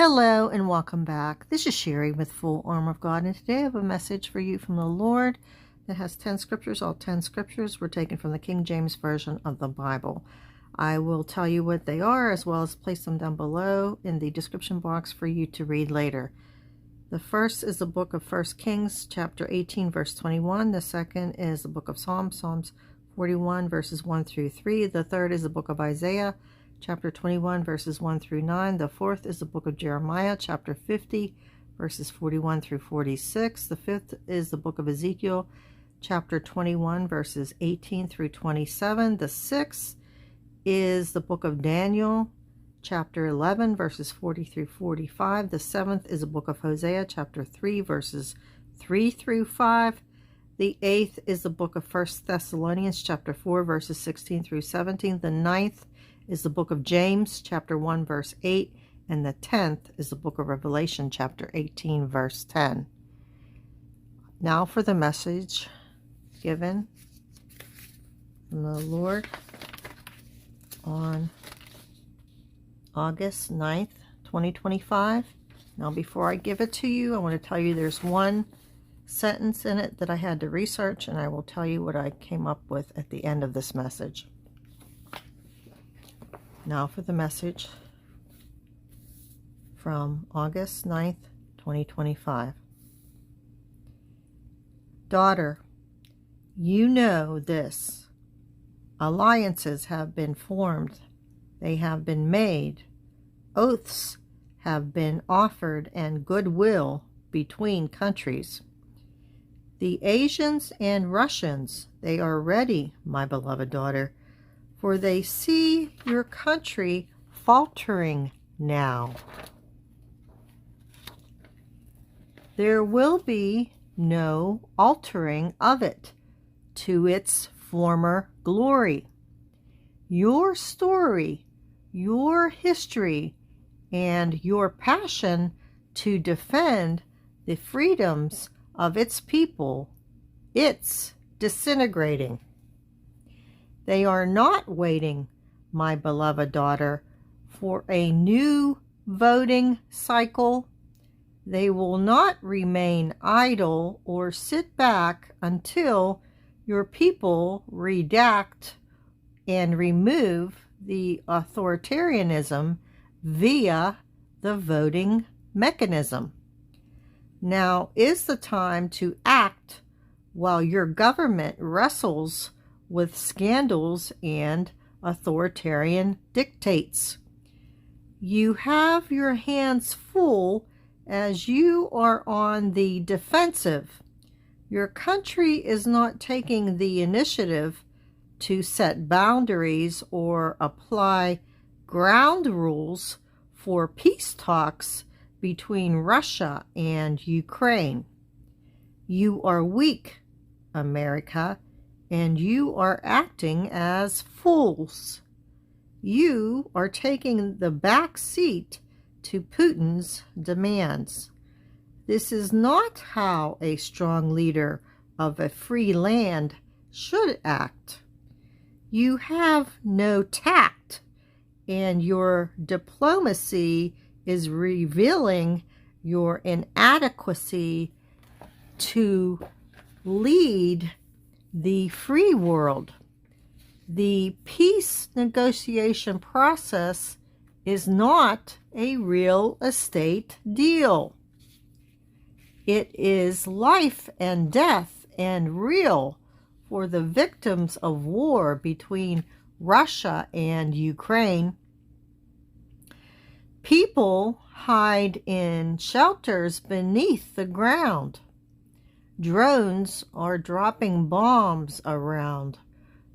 Hello and welcome back. This is Sherry with Full Armor of God, and today I have a message for you from the Lord that has 10 scriptures. All 10 scriptures were taken from the King James Version of the Bible. I will tell you what they are, as well as place them down below in the description box for you to read later. The first is the book of 1 Kings, chapter 18, verse 21. The second is the book of Psalms, Psalms 41, verses 1 through 3. The third is the book of Isaiah, chapter 21, verses 1 through 9. The fourth is the book of Jeremiah, chapter 50, verses 41 through 46. The fifth is the book of Ezekiel, chapter 21, verses 18 through 27. The sixth is the book of Daniel, chapter 11, verses 40 through 45. The seventh is the book of Hosea, chapter 3, verses 3 through 5. The eighth is the book of 1 Thessalonians, chapter 4, verses 16 through 17. The ninth is the book of James, chapter 1, verse 8. And the 10th is the book of Revelation, chapter 18, verse 10. Now for the message given from the Lord on August 9th, 2025. Now before I give it to you, I want to tell you there's one sentence in it that I had to research, and I will tell you what I came up with at the end of this message. Now for the message from August 9th, 2025. Daughter, you know this. Alliances have been formed. They have been made. Oaths have been offered, and goodwill between countries. The Asians and Russians, they are ready, my beloved daughter, for they see your country faltering now. There will be no altering of it to its former glory. Your story, your history, and your passion to defend the freedoms of its people, it's disintegrating. They are not waiting, my beloved daughter, for a new voting cycle. They will not remain idle or sit back until your people redact and remove the authoritarianism via the voting mechanism. Now is the time to act while your government wrestles with scandals and authoritarian dictates. You have your hands full as you are on the defensive. Your country is not taking the initiative to set boundaries or apply ground rules for peace talks between Russia and Ukraine. You are weak, America, and you are acting as fools. You are taking the back seat to Putin's demands. This is not how a strong leader of a free land should act. You have no tact, and your diplomacy is revealing your inadequacy to lead the free world. The peace negotiation process is not a real estate deal. It is life and death and real for the victims of war between Russia and Ukraine. People hide in shelters beneath the ground. Drones are dropping bombs around,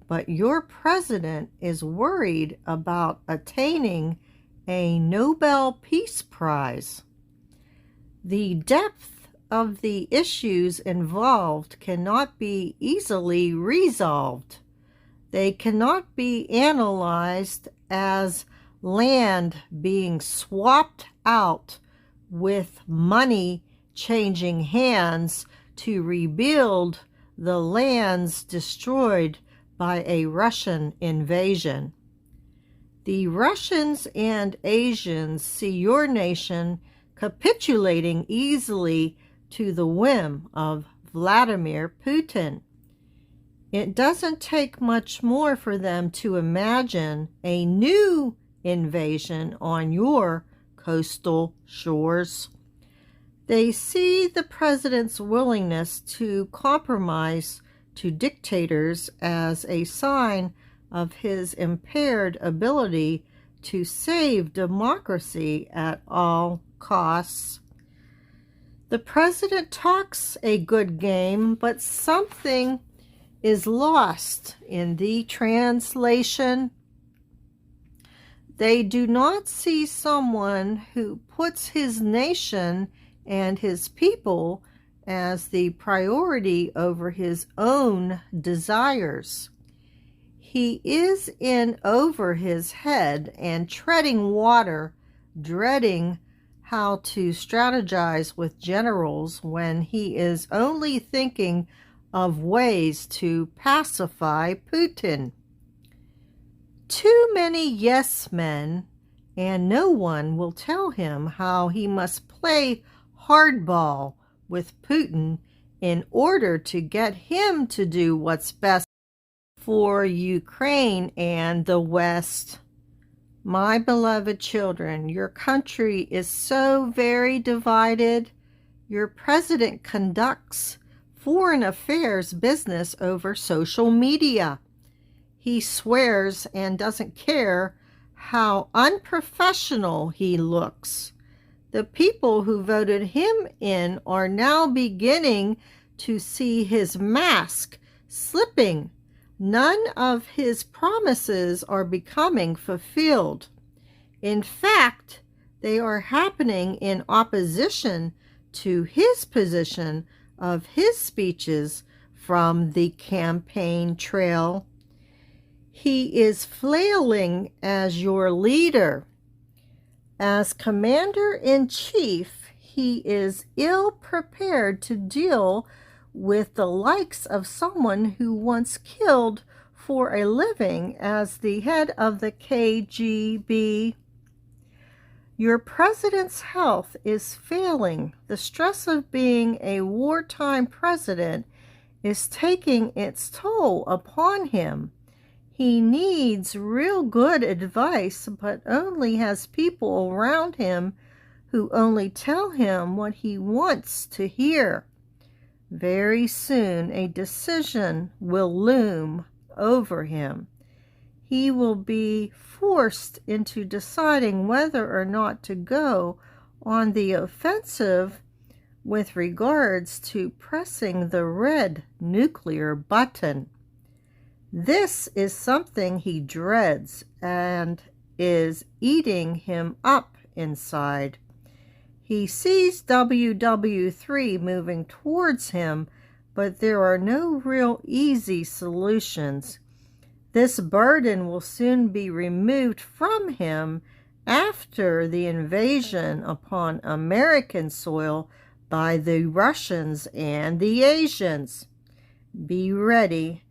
but your president is worried about attaining a Nobel Peace Prize. The depth of the issues involved cannot be easily resolved. They cannot be analyzed as land being swapped out with money changing hands to rebuild the lands destroyed by a Russian invasion. The Russians and Asians see your nation capitulating easily to the whim of Vladimir Putin. It doesn't take much more for them to imagine a new invasion on your coastal shores. They see the president's willingness to compromise to dictators as a sign of his impaired ability to save democracy at all costs. The president talks a good game, but something is lost in the translation. They do not see someone who puts his nation and his people as the priority over his own desires. He is in over his head and treading water, dreading how to strategize with generals when he is only thinking of ways to pacify Putin. Too many yes men, and no one will tell him how he must play hardball with Putin in order to get him to do what's best for Ukraine and the West. My beloved children, your country is so very divided. Your president conducts foreign affairs business over social media. He swears and doesn't care how unprofessional he looks. The people who voted him in are now beginning to see his mask slipping. None of his promises are becoming fulfilled. In fact, they are happening in opposition to his position of his speeches from the campaign trail. He is flailing as your leader. As commander-in-chief, he is ill-prepared to deal with the likes of someone who once killed for a living as the head of the KGB. Your president's health is failing. The stress of being a wartime president is taking its toll upon him. He needs real good advice, but only has people around him who only tell him what he wants to hear. Very soon a decision will loom over him. He will be forced into deciding whether or not to go on the offensive with regards to pressing the red nuclear button. This is something he dreads and is eating him up inside. He sees WW3 moving towards him, but there are no real easy solutions. This burden will soon be removed from him after the invasion upon American soil by the Russians and the Asians. Be ready.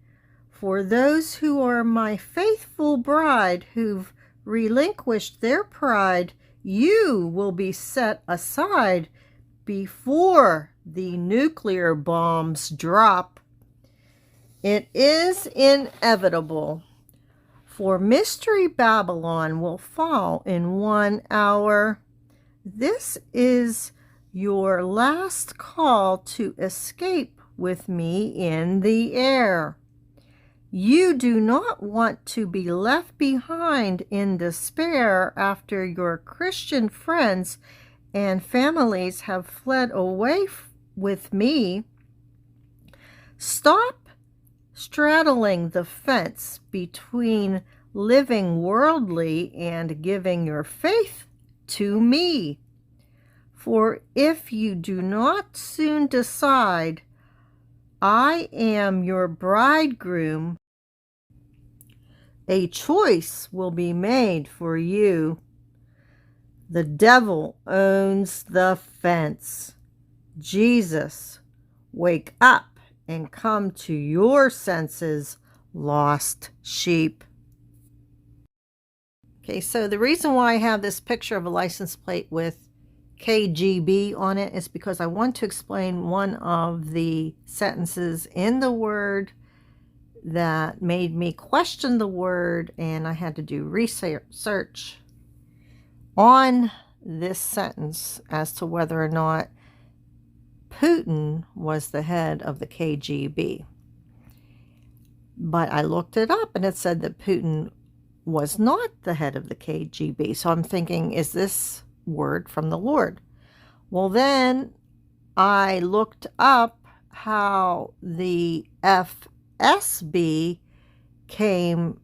For those who are my faithful bride who've relinquished their pride, you will be set aside before the nuclear bombs drop. It is inevitable, for Mystery Babylon will fall in 1 hour. This is your last call to escape with me in the air. You do not want to be left behind in despair after your Christian friends and families have fled away with me. Stop straddling the fence between living worldly and giving your faith to me. For if you do not soon decide, I am your bridegroom, a choice will be made for you. The devil owns the fence. Jesus, wake up and come to your senses, lost sheep. Okay, so the reason why I have this picture of a license plate with KGB on it is because I want to explain one of the sentences in the word that made me question the word, and I had to do research on this sentence as to whether or not Putin was the head of the KGB. But I looked it up and it said that Putin was not the head of the KGB. So I'm thinking, is this word from the Lord? Well, then I looked up how the FSB came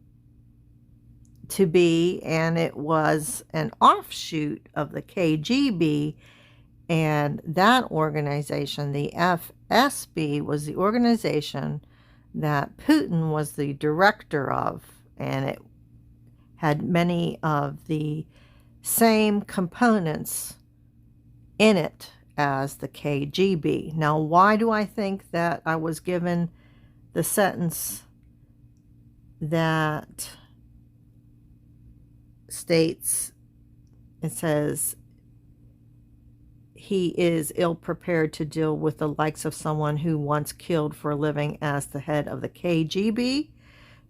to be, and it was an offshoot of the KGB. And that organization, the FSB, was the organization that Putin was the director of, and it had many of the same components in it as the KGB. Now, why do I think that I was given the sentence that states, it says, he is ill-prepared to deal with the likes of someone who once killed for a living as the head of the KGB?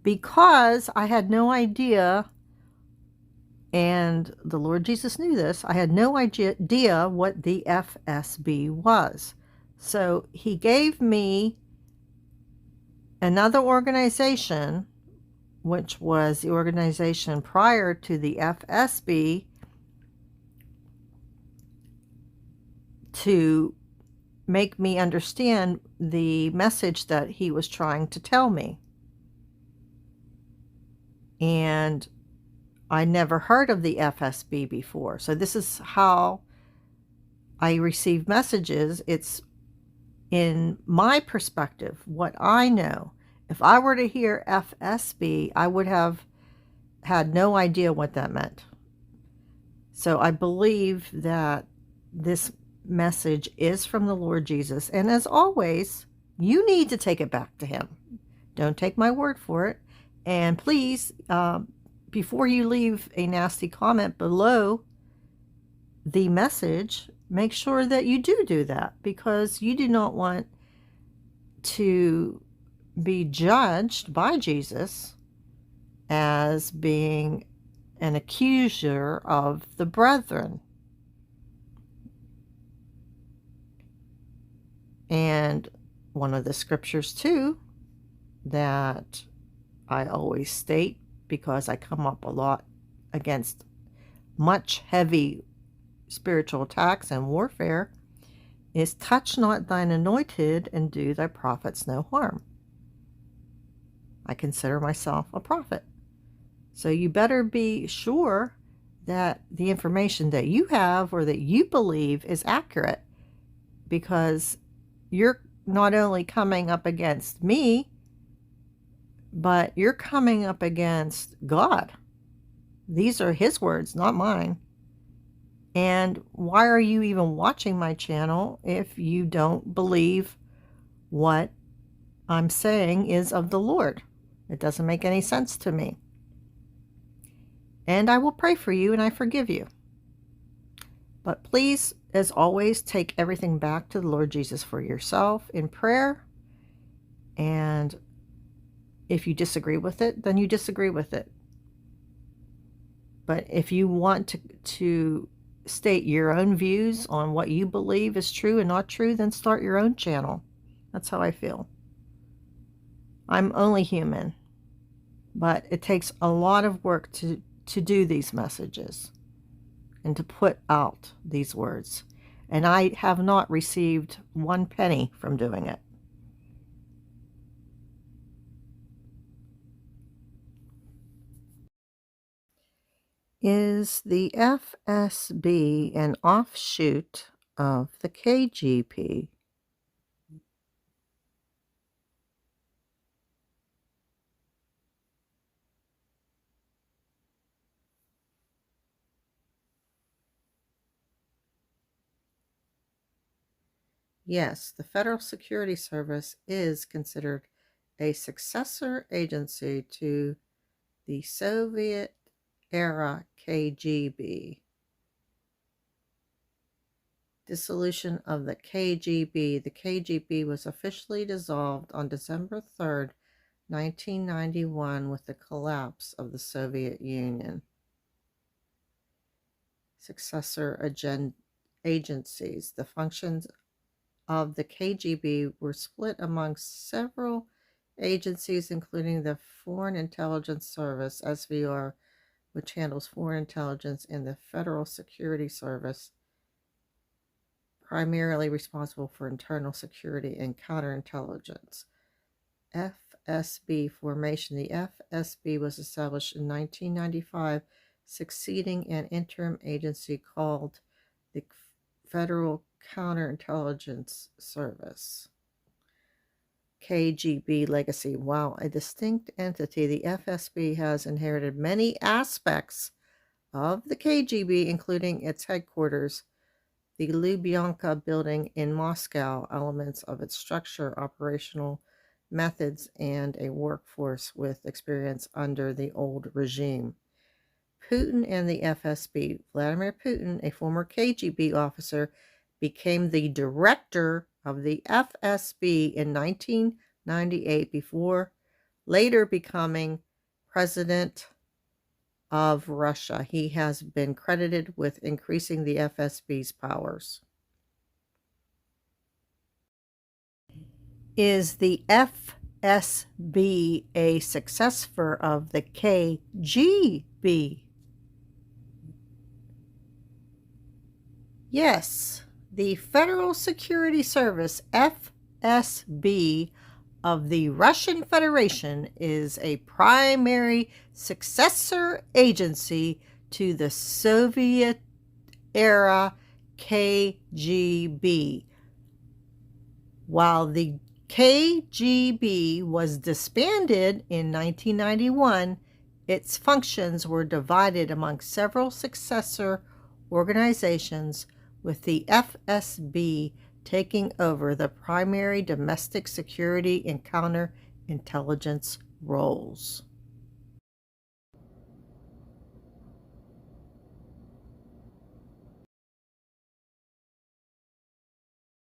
Because I had no idea, and the Lord Jesus knew this, I had no idea what the FSB was. So he gave me another organization, which was the organization prior to the FSB, to make me understand the message that he was trying to tell me. And I never heard of the FSB before. So this is how I receive messages. It's in my perspective, what I know. If I were to hear FSB, I would have had no idea what that meant. So I believe that this message is from the Lord Jesus. And as always, you need to take it back to him. Don't take my word for it. And please, before you leave a nasty comment below the message, make sure that you do that, because you do not want to be judged by Jesus as being an accuser of the brethren. And one of the scriptures too that I always state, because I come up a lot against much heavy spiritual attacks and warfare, is touch not thine anointed and do thy prophets no harm. I consider myself a prophet. So you better be sure that the information that you have or that you believe is accurate, because you're not only coming up against me, but you're coming up against God. These are his words, not mine. And why are you even watching my channel if you don't believe what I'm saying is of the Lord? It doesn't make any sense to me. And I will pray for you and I forgive you. But please, as always, take everything back to the Lord Jesus for yourself in prayer. And if you disagree with it, then you disagree with it. But if you want to state your own views on what you believe is true and not true, then start your own channel. That's how I feel. I'm only human, but it takes a lot of work to do these messages and to put out these words. And I have not received 1 penny from doing it. Is the FSB an offshoot of the KGB? Yes, the Federal Security Service is considered a successor agency to the Soviet era KGB. Dissolution of the KGB. The KGB was officially dissolved on December 3rd, 1991, with the collapse of the Soviet Union. Successor agencies. The functions of the KGB were split among several agencies, including the Foreign Intelligence Service, SVR, which handles foreign intelligence, and the Federal Security Service, primarily responsible for internal security and counterintelligence. FSB formation. The FSB was established in 1995, succeeding an interim agency called the Federal Counterintelligence Service. KGB legacy. While a distinct entity, the FSB has inherited many aspects of the KGB, including its headquarters, the Lubyanka building in Moscow, elements of its structure, operational methods, and a workforce with experience under the old regime. Putin and the FSB. Vladimir Putin, a former KGB officer, became the director of the FSB in 1998 before later becoming president of Russia. He has been credited with increasing the FSB's powers. Is the FSB a successor of the KGB? Yes, the Federal Security Service, FSB, of the Russian Federation is a primary successor agency to the Soviet-era KGB. While the KGB was disbanded in 1991, its functions were divided among several successor organizations, with the FSB taking over the primary domestic security and counterintelligence roles.